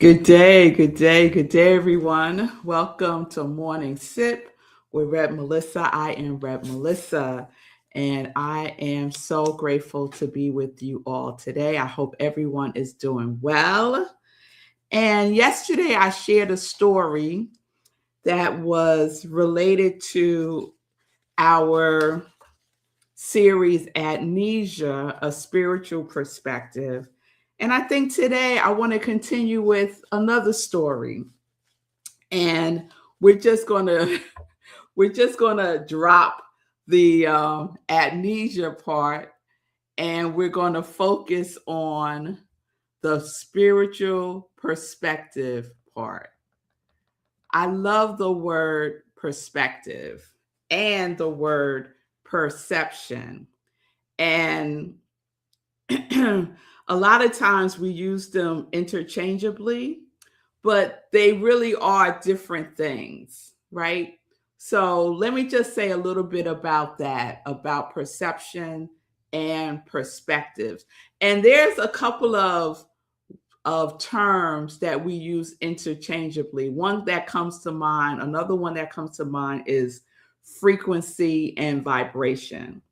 Good day, everyone. Welcome to Morning Sip with Rep Melissa. I am Rep Melissa, and I am so grateful to be with you all today. I hope everyone is doing well. And yesterday, I shared a story that was related to our series Amnesia, a spiritual perspective. And I think today I want to continue with another story. And we're just gonna we're just gonna drop the amnesia part, and we're gonna focus on the spiritual perspective part. I love the word perspective and the word perception. And a lot of times we use them interchangeably, but they really are different things, right? So let me just say a little bit about that, about perception and perspectives. And there's a couple of terms that we use interchangeably. One that comes to mind, another one that comes to mind is frequency and vibration.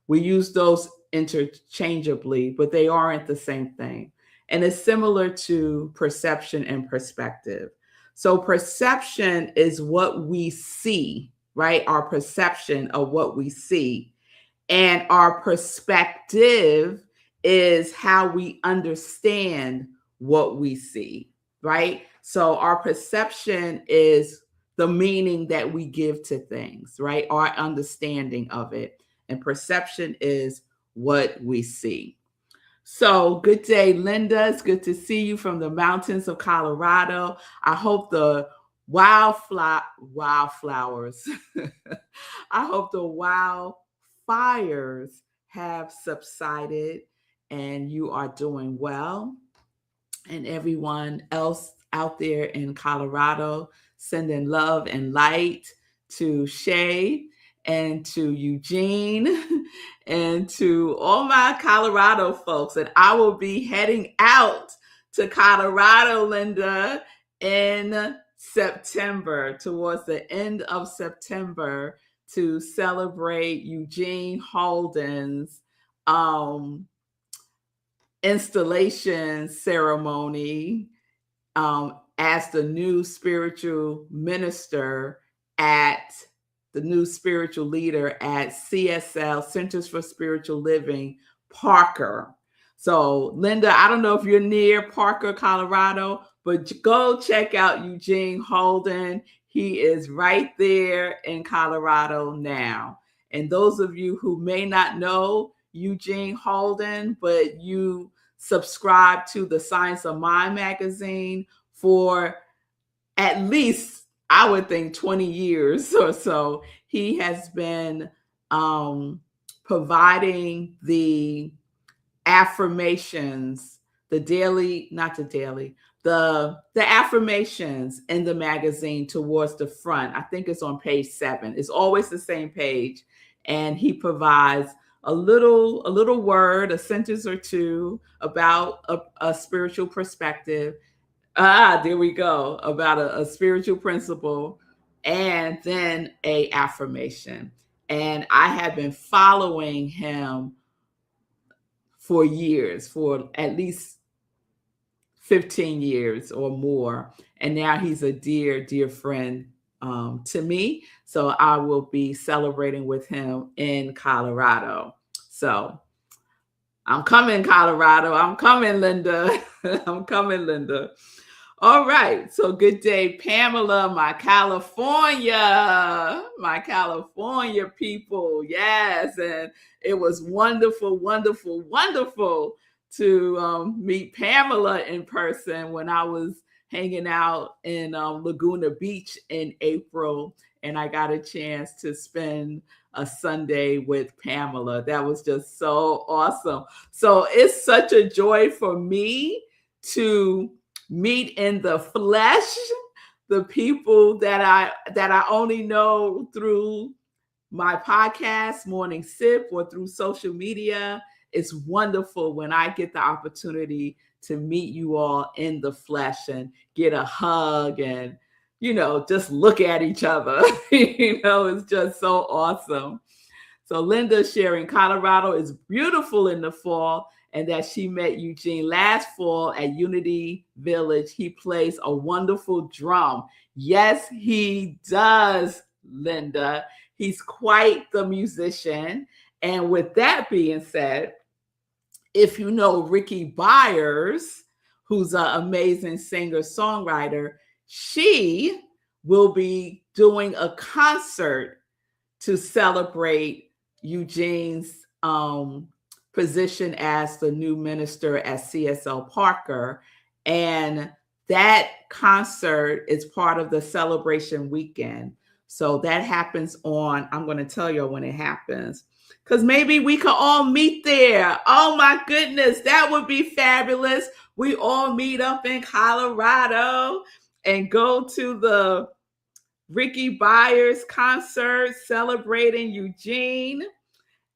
We use those interchangeably, but they aren't the same thing. And it's similar to perception and perspective. So, perception is what we see, right? Our perception of what we see. And our perspective is how we understand what we see, right? So, our perception is the meaning that we give to things, right? Our understanding of it. And perception is what we see. So, good day, Linda. It's good to see you from the mountains of Colorado. I hope the wildflowers, I hope the wildfires have subsided and you are doing well. And everyone else out there in Colorado, sending love and light to Shay and to Eugene and to all my Colorado folks. And I will be heading out to Colorado, Linda, in September, towards the end of September, to celebrate Eugene Holden's installation ceremony as the new spiritual minister at the new spiritual leader at CSL, Centers for Spiritual Living, Parker. So, Linda, I don't know if you're near Parker, Colorado, but go check out Eugene Holden. He is right there in Colorado now. And those of you who may not know Eugene Holden, but you subscribe to the Science of Mind magazine for at least, I would think, 20 years or so, he has been providing the affirmations, the affirmations in the magazine towards the front. I think it's on page 7. It's always the same page. And he provides a little word, a sentence or two about a spiritual perspective. There we go, about a spiritual principle, and then a affirmation. And I have been following him for years, for at least 15 years or more. And now he's a dear, dear friend to me. So I will be celebrating with him in Colorado. So I'm coming, Colorado. I'm coming, Linda. I'm coming, Linda. All right. So good day, Pamela, my California people. Yes. And it was wonderful, wonderful, wonderful to meet Pamela in person when I was hanging out in Laguna Beach in April. And I got a chance to spend a Sunday with Pamela. That was just so awesome. So it's such a joy for me to meet in the flesh the people that I only know through my podcast, Morning Sip, or through social media. it's wonderful when I get the opportunity to meet you all in the flesh and get a hug and, just look at each other. It's just so awesome. So Linda sharing Colorado is beautiful in the fall, and that she met Eugene last fall at Unity Village. He plays a wonderful drum. Yes, he does, Linda. He's quite the musician. And with that being said, if you know Ricky Byers, who's an amazing singer-songwriter, she will be doing a concert to celebrate Eugene's position as the new minister at CSL Parker. And that concert is part of the celebration weekend. So that happens I'm going to tell you when it happens, because maybe we could all meet there. Oh my goodness, that would be fabulous. We all meet up in Colorado and go to the Ricky Byers concert celebrating Eugene.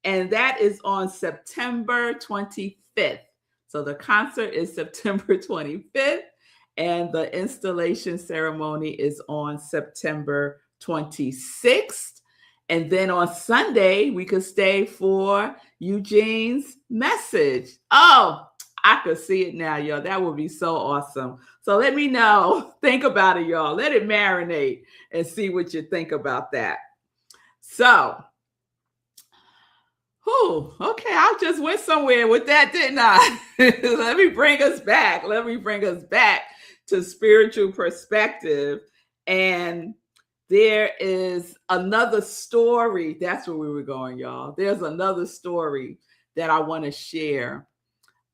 And that is on September 25th. So the concert is September 25th, and the installation ceremony is on September 26th. And then on Sunday, we could stay for Eugene's message. Oh, I could see it now, y'all. That would be so awesome. So let me know. Think about it, y'all. Let it marinate and see what you think about that. So, okay, I just went somewhere with that, didn't I? Let me bring us back. Let me bring us back to spiritual perspective. And there is another story. That's where we were going, y'all. There's another story that I want to share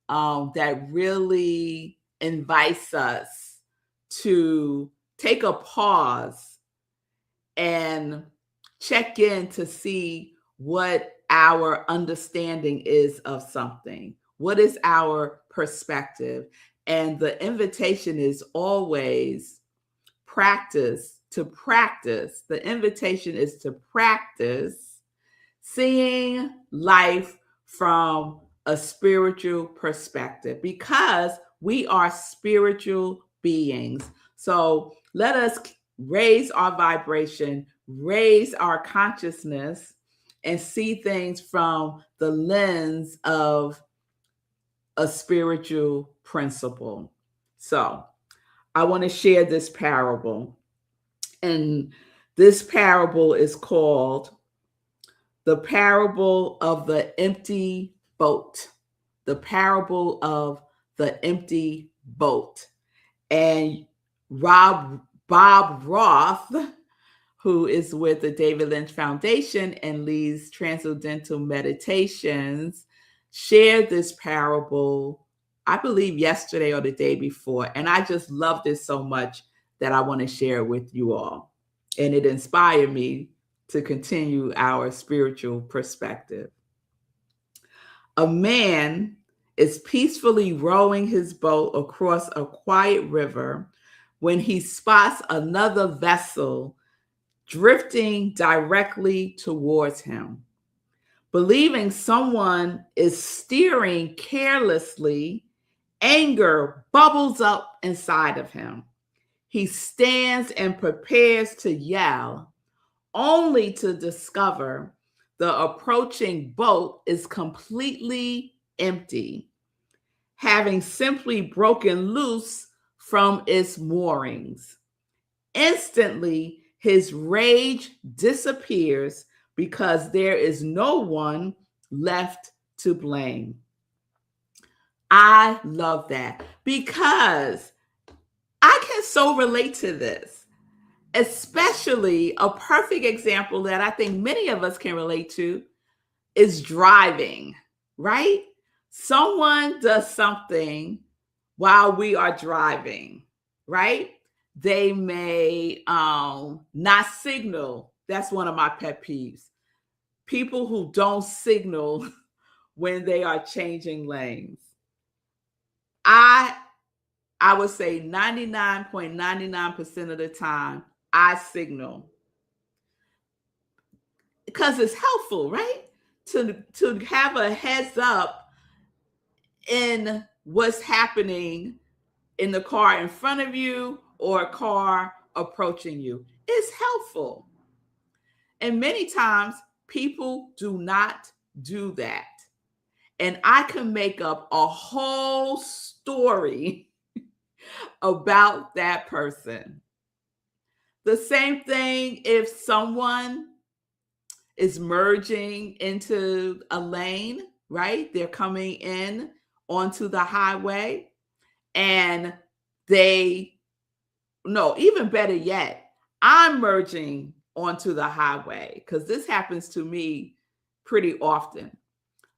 that really invites us to take a pause and check in to see what our understanding is of something. What is our perspective? And the invitation is always to practice. The invitation is to practice seeing life from a spiritual perspective, because we are spiritual beings. So let us raise our vibration, raise our consciousness, and see things from the lens of a spiritual principle. So I want to share this parable. And this parable is called the parable of the empty boat. The parable of the empty boat. And Bob Roth, who is with the David Lynch Foundation and leads Transcendental Meditations, shared this parable, I believe yesterday or the day before. And I just loved it so much that I want to share it with you all. And it inspired me to continue our spiritual perspective. A man is peacefully rowing his boat across a quiet river when he spots another vessel drifting directly towards him. Believing someone is steering carelessly, anger bubbles up inside of him. He stands and prepares to yell, only to discover the approaching boat is completely empty, having simply broken loose from its moorings. Instantly, his rage disappears because there is no one left to blame. I love that because I can so relate to this, especially a perfect example that I think many of us can relate to is driving, right? Someone does something while we are driving, right? They may not signal. That's one of my pet peeves. People who don't signal when they are changing lanes. I would say 99.99% of the time, I signal. Because it's helpful, right? To have a heads up in what's happening in the car in front of you or a car approaching you. It's helpful. And many times people do not do that. And I can make up a whole story about that person. The same thing if someone is merging into a lane, right? They're coming in onto the highway and even better yet, I'm merging onto the highway because this happens to me pretty often.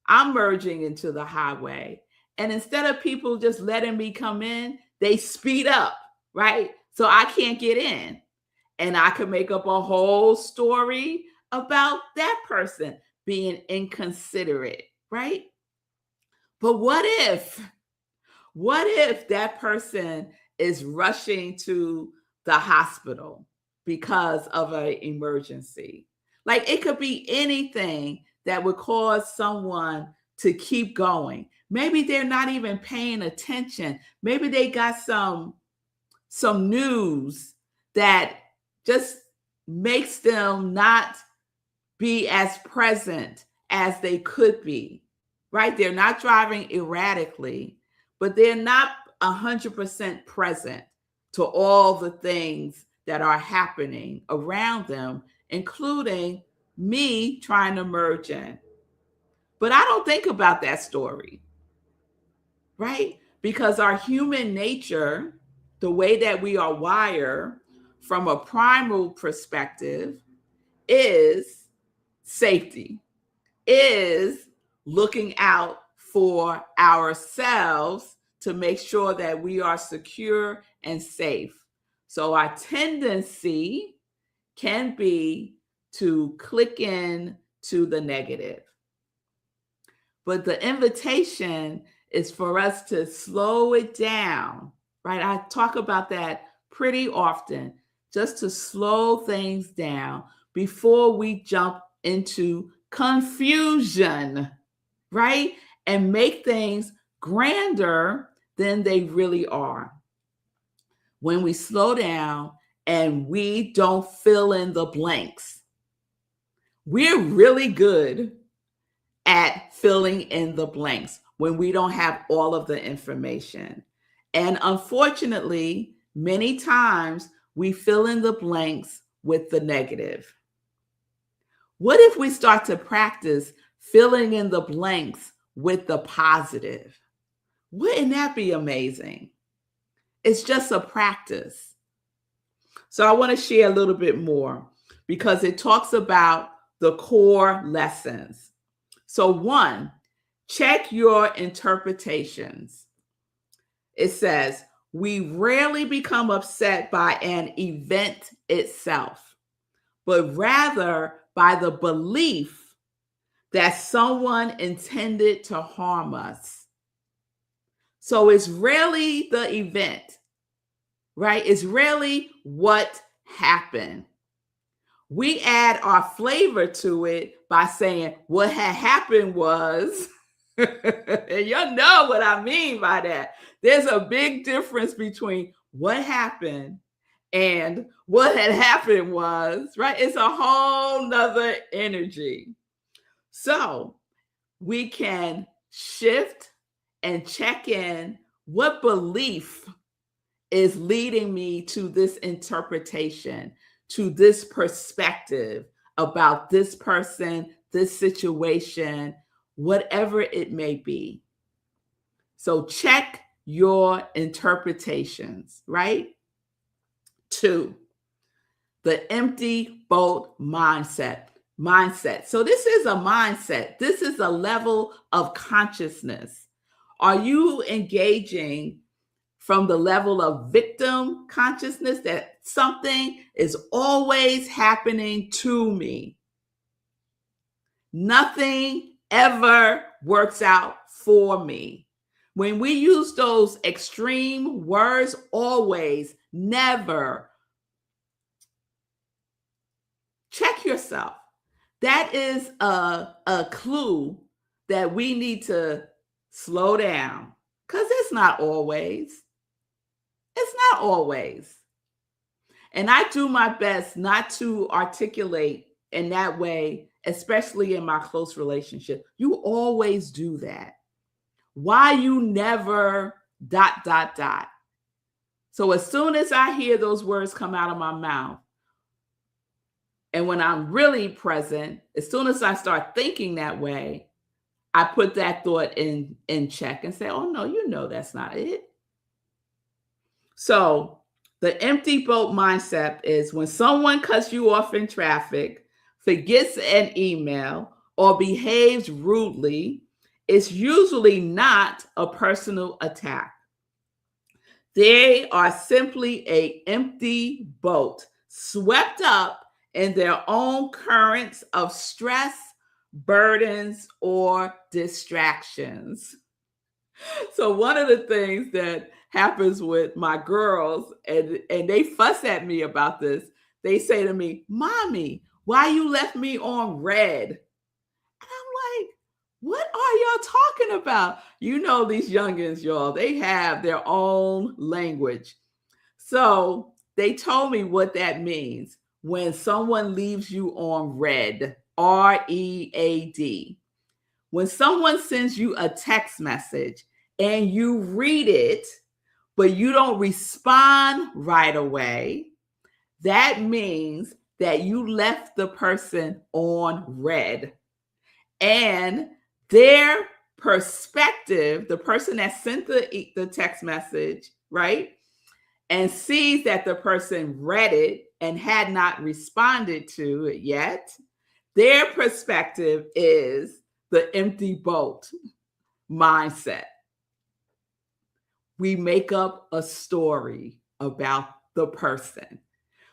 I'm merging into the highway. And instead of people just letting me come in, they speed up, right? So I can't get in. And I could make up a whole story about that person being inconsiderate, right? But what if that person is rushing to the hospital because of an emergency? Like it could be anything that would cause someone to keep going. Maybe they're not even paying attention. Maybe they got some news that just makes them not be as present as they could be, right? They're not driving erratically, but they're not 100% present to all the things that are happening around them, including me trying to merge in. But I don't think about that story, right? Because our human nature, the way that we are wired from a primal perspective, is safety, is looking out for ourselves to make sure that we are secure and safe. So our tendency can be to click in to the negative. But the invitation is for us to slow it down, right? I talk about that pretty often, just to slow things down before we jump into confusion, right? And make things grander than they really are. When we slow down and we don't fill in the blanks, we're really good at filling in the blanks when we don't have all of the information. And unfortunately, many times we fill in the blanks with the negative. What if we start to practice filling in the blanks with the positive? Wouldn't that be amazing? It's just a practice. So I want to share a little bit more because it talks about the core lessons. So 1, check your interpretations. It says, we rarely become upset by an event itself, but rather by the belief that someone intended to harm us. So it's rarely the event, right? It's rarely what happened. We add our flavor to it by saying what had happened was, and you know what I mean by that. There's a big difference between what happened and what had happened was, right? It's a whole nother energy. So we can shift and check in what belief is leading me to this interpretation, to this perspective about this person, this situation, whatever it may be. So check your interpretations, right? 2, the empty boat mindset. So this is a mindset. This is a level of consciousness. Are you engaging from the level of victim consciousness that something is always happening to me? Nothing ever works out for me. When we use those extreme words, always, never, check yourself. That is a clue that we need to slow down, because it's not always. It's not always. And I do my best not to articulate in that way, especially in my close relationship. You always do that. Why you never ... So as soon as I hear those words come out of my mouth, and when I'm really present, as soon as I start thinking that way, I put that thought in check and say, oh no, you know that's not it. So the empty boat mindset is when someone cuts you off in traffic, forgets an email, or behaves rudely, it's usually not a personal attack. They are simply an empty boat, swept up in their own currents of stress, burdens, or distractions. So one of the things that happens with my girls, and they fuss at me about this, they say to me, Mommy, why you left me on red? And I'm like, what are y'all talking about? You know, these youngins, y'all, they have their own language. So they told me what that means when someone leaves you on red, READ. When someone sends you a text message and you read it, but you don't respond right away, that means that you left the person on red. And their perspective, the person that sent the text message, right, and sees that the person read it and had not responded to it yet, their perspective is the empty boat mindset. We make up a story about the person.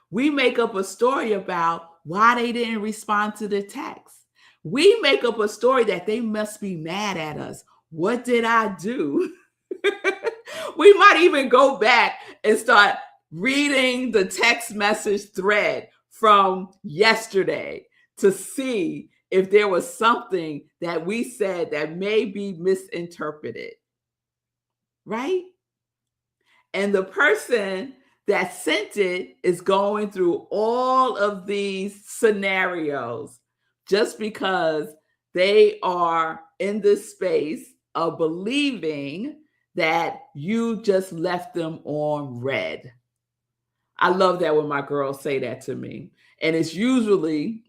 We make up a story about why they didn't respond to the text. We make up a story that they must be mad at us. What did I do? We might even go back and start reading the text message thread from yesterday to see if there was something that we said that may be misinterpreted, right? And the person that sent it is going through all of these scenarios just because they are in this space of believing that you just left them on red. I love that when my girls say that to me. And it's usually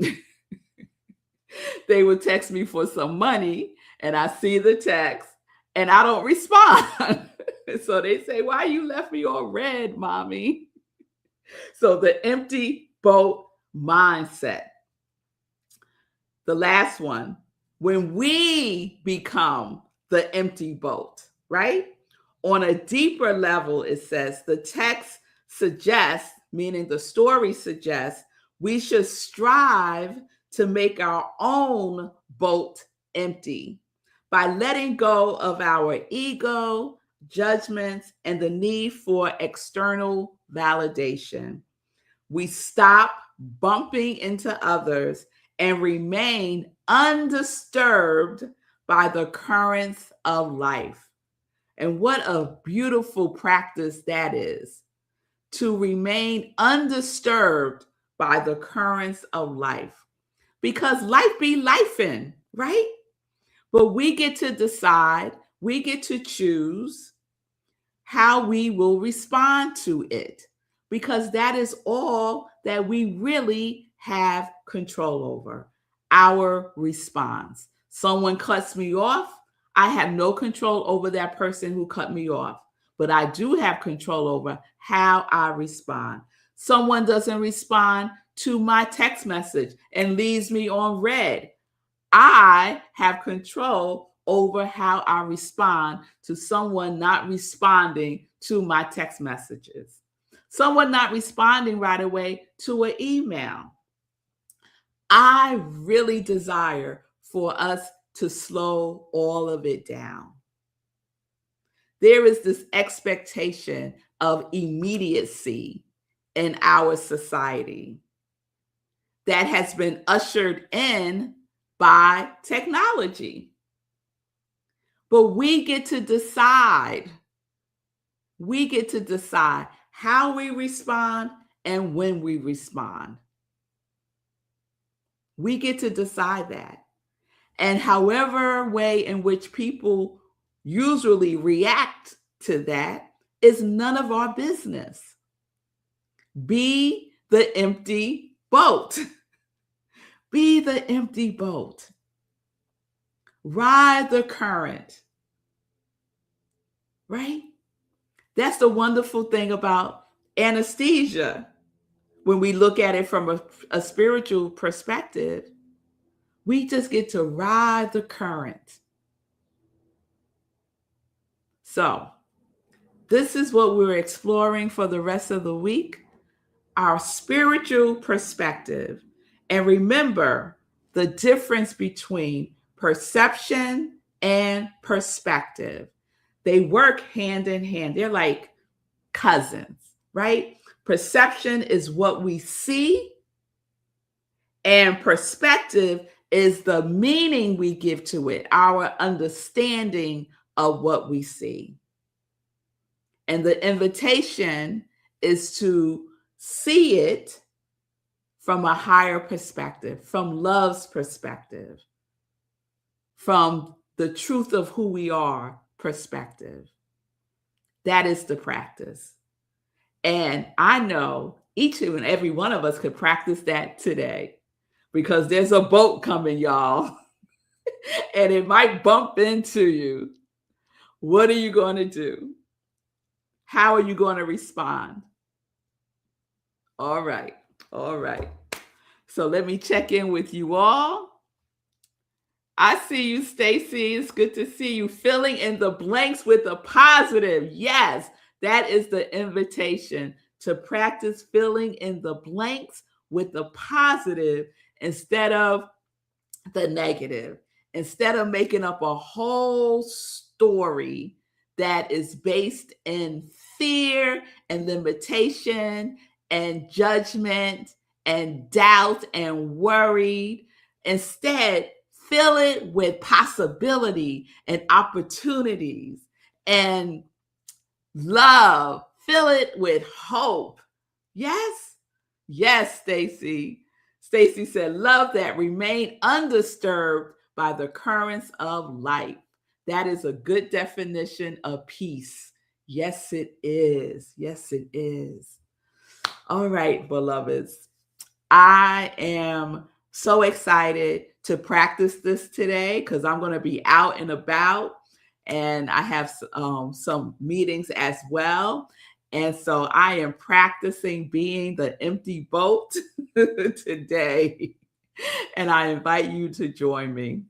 they would text me for some money and I see the text and I don't respond. So they say, why you left me on red, Mommy? So the empty boat mindset. The last one, when we become the empty boat, right? On a deeper level, it says the text suggests, meaning the story suggests, we should strive to make our own boat empty by letting go of our ego, judgments, and the need for external validation. We stop bumping into others and remain undisturbed by the currents of life. And what a beautiful practice that is, to remain undisturbed by the currents of life. Because life be lifing, right? But we get to decide, we get to choose how we will respond to it, because that is all that we really have control over, our response. Someone cuts me off, I have no control over that person who cut me off, but I do have control over how I respond. Someone doesn't respond to my text message and leaves me on red. I have control over how I respond to someone not responding to my text messages, someone not responding right away to an email. I really desire for us to slow all of it down. There is this expectation of immediacy in our society that has been ushered in by technology. But we get to decide. We get to decide how we respond and when we respond. We get to decide that. And however way in which people usually react to that is none of our business. Be the empty boat. Be the empty boat. Ride the current. Right? That's the wonderful thing about anesthesia. When we look at it from a spiritual perspective, we just get to ride the current. So, this is what we're exploring for the rest of the week, our spiritual perspective. And remember the difference between perception and perspective. They work hand in hand. They're like cousins, right? Perception is what we see, and perspective is the meaning we give to it, our understanding of what we see. And the invitation is to see it from a higher perspective, from love's perspective, from the truth of who we are perspective. That is the practice. And I know each and every one of us could practice that today, because there's a boat coming, y'all, and it might bump into you. What are you going to do? How are you going to respond? All right. So let me check in with you all. I see you, Stacy. It's good to see you. Filling in the blanks with a positive. Yes, that is the invitation, to practice filling in the blanks with the positive instead of the negative. Instead of making up a whole story that is based in fear and limitation and judgment and doubt and worry. Instead, fill it with possibility and opportunities and love. Fill it with hope. Yes? Yes, Stacy. Stacy said, love that. Remain undisturbed by the currents of life. That is a good definition of peace. Yes, it is. Yes, it is. All right, beloveds. I am so excited to practice this today because I'm going to be out and about, and I have some meetings as well. And so I am practicing being the empty boat today. And I invite you to join me.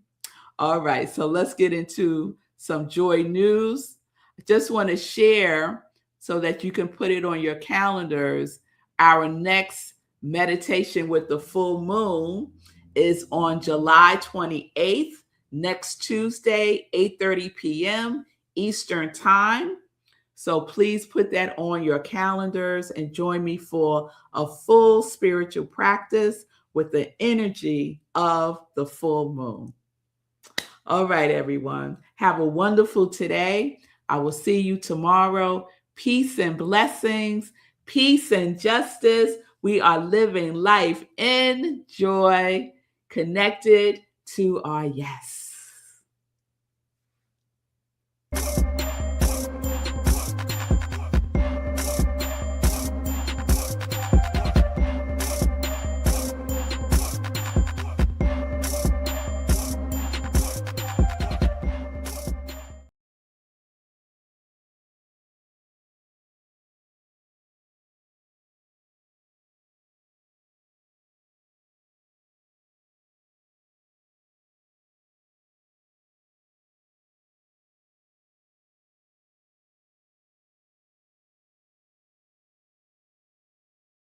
All right, so let's get into some joy news. I just want to share so that you can put it on your calendars. Our next meditation with the full moon is on July 28th, next Tuesday, 8:30 p.m. Eastern Time. So please put that on your calendars and join me for a full spiritual practice with the energy of the full moon. All right, everyone. Have a wonderful today. I will see you tomorrow. Peace and blessings, peace and justice. We are living life in joy, connected to our yes.